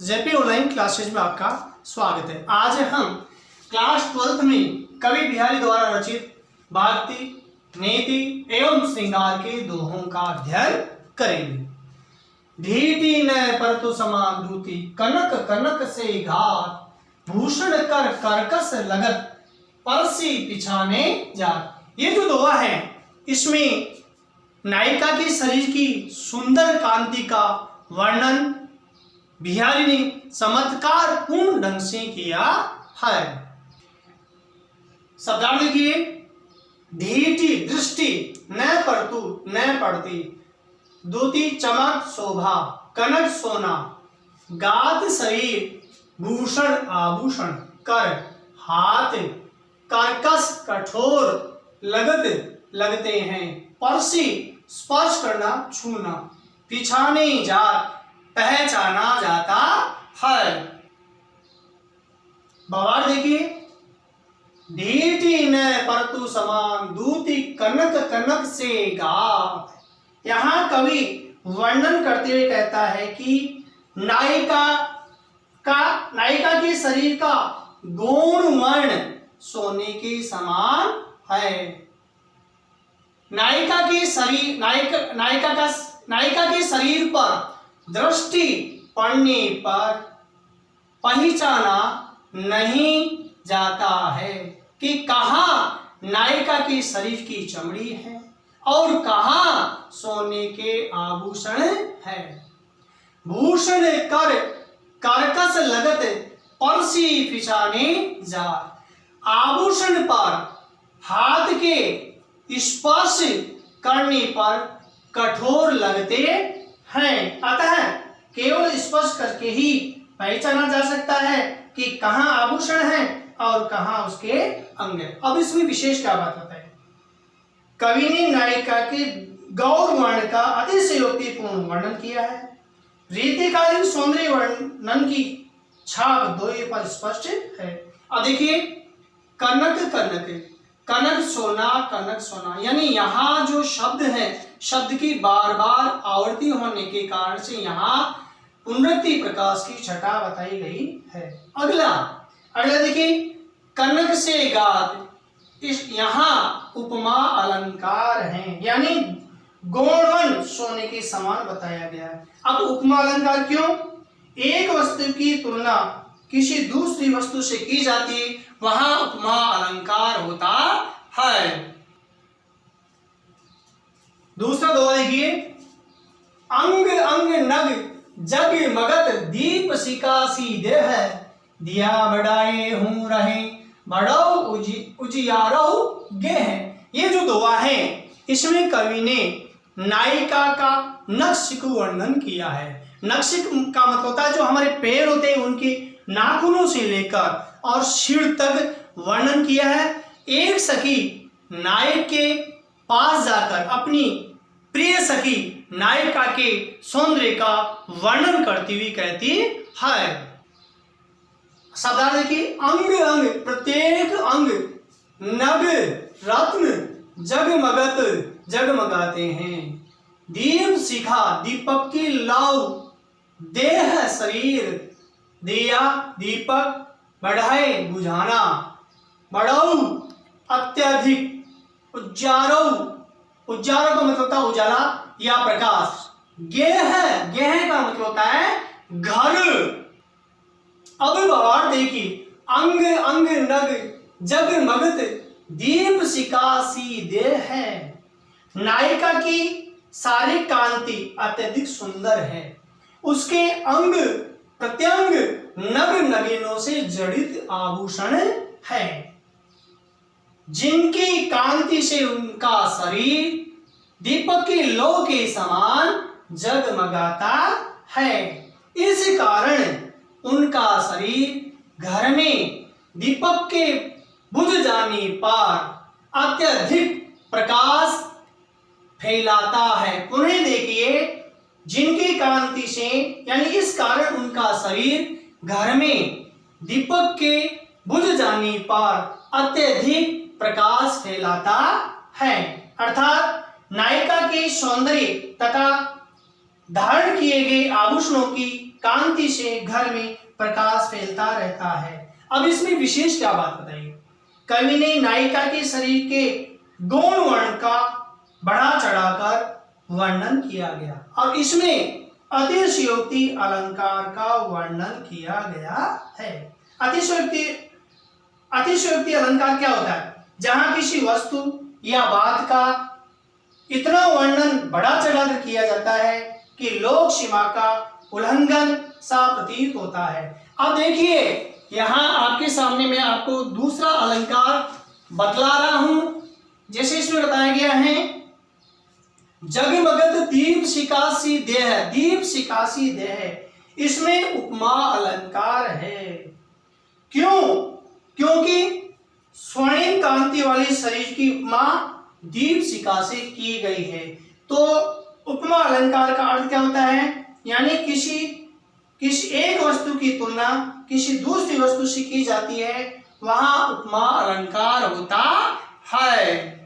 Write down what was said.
JP online classes में आपका स्वागत है। आज हम क्लास 12th में कवि बिहारी द्वारा रचित भक्ति, नीति एवं श्रृंगार के दोहों का अध्ययन करेंगे। ढीठी न परतु समान दूती, कनक कनक से घात, भूषण कर करकस लगत, परसी पिछाने जात। ये जो दोहा है इसमें नायिका के शरीर की सुंदर कांति का वर्णन बिहारी ने चमत्कार पूर्ण ढंग से किया है। शब्दार्थ देखिए, ढीठी दृष्टि, न परतु न पड़ती, दूती चमक शोभा, कनक सोना, गात शरीर, भूषण आभूषण, कर हाथ, कर्कश कठोर, लगत लगते हैं, परसी स्पर्श करना छूना, पिछाने जात पहचाना जाता है। भावार्थ देखिए, ढीठी न परतु समान दूती, कनक कनक से गात। यहां कवि वर्णन करते हुए कहता है कि नायिका के शरीर का गौण वर्ण सोने के समान है। नायिका के शरीर पर दृष्टि पड़ने पर पहचाना नहीं जाता है कि कहाँ नायिका के शरीर की चमड़ी है और कहाँ सोने के आभूषण है। भूषण कर कर्कश लगत, परसी पिछाने जात। आभूषण पर हाथ के स्पर्श करने पर कठोर लगते हैं, अतः केवल स्पर्श करके ही पहचाना जा सकता है कि कहाँ आभूषण है और कहाँ उसके अंग है। अब इसमें विशेष क्या बात होता है, कवि ने नायिका के गौर वर्ण का अतिशयोक्तिपूर्ण वर्णन किया है। रीतिकालीन सौंदर्य वर्णन की छाप दोहे पर स्पष्ट है। अब देखिए, कनक कनक, कनक सोना, यानी यहाँ जो शब्द है, शब्द की बार बार आवृत्ति होने के कारण से यहाँ पुनरुक्ति प्रकाश की छटा बताई गई है। अगला देखिए, कनक से गात, इस यहाँ उपमा अलंकार है, यानी गौणवन सोने के समान बताया गया है। अब उपमा अलंकार क्यों? एक वस्तु की तुलना किसी दूसरी वस्तु से की जाती है, वहां उपमा अलंकार होता है। दूसरा दोहा देखिए, अंग अंग नग जग मगत, दीप सिकासी देह, दिया बढ़ाए हूं रहे, बढ़ो उजियारो गेह। ये जो दोहा है इसमें कवि ने नायिका का नक्शिक वर्णन किया है। नक्शिक का मतलब होता है जो हमारे पैर होते हैं उनके नाखूनों से लेकर और सिर तक वर्णन किया है। एक सखी नायक के पास जाकर अपनी प्रिय सखी नायिका के सौंदर्य का वर्णन करती हुई कहती है। शब्दार्थ देखिए, अंग अंग प्रत्येक अंग, नग रत्न, जगमगत जगमगाते हैं, दीप शिखा दीपक की लौ, देह शरीर दिया दीपक, बढ़ाए बुझाना, बढ़ाऊ अत्यधिक, उज्जारो का मतलब होता है उजाला या प्रकाश, गेह का मतलब होता है घर। अब भावार्थ देखिए, अंग अंग नग जगमगत, दीप सिकासी देह है। नायिका की सारी कांति अत्यधिक सुंदर है, उसके अंग प्रत्यंग नग नगीनों से जड़ित आभूषण है, जिनकी कांति से उनका शरीर दीपक की लौ के समान जगमगाता है। इस कारण उनका शरीर घर में दीपक के बुझ जाने पर अत्यधिक प्रकाश फैलाता है। पुनः देखिए, जिनकी कांति से, यानी इस कारण उनका शरीर घर में दीपक के बुझ जाने पर अत्यधिक प्रकाश फैलाता है। अर्थात नायिका के सौंदर्य तथा धारण किए गए आभूषणों की कांति से घर में प्रकाश फैलता रहता है। अब इसमें विशेष क्या बात बताइए, कवि ने नायिका के शरीर के गौण वर्ण का बढ़ा चढ़ाकर वर्णन किया गया और इसमें अतिशयोक्ति अलंकार का वर्णन किया गया है। अतिशयोक्ति अलंकार क्या होता है, जहां किसी वस्तु या बात का इतना वर्णन बढ़ा चढ़ाकर किया जाता है कि लोक सीमा का उल्लंघन सा प्रतीत होता है। अब देखिए यहाँ आपके सामने मैं आपको दूसरा अलंकार बतला रहा हूं। जैसे इसमें बताया गया है, जगमगत दीप सिकासी देह, दीप सिकासी देह, इसमें उपमा अलंकार है। क्यों? क्योंकि स्वर्णिम कांति वाली शरीर की उपमा दीप शिखा से की गई है। तो उपमा अलंकार का अर्थ क्या होता है, यानी किसी एक वस्तु की तुलना किसी दूसरी वस्तु से की जाती है, वहां उपमा अलंकार होता है।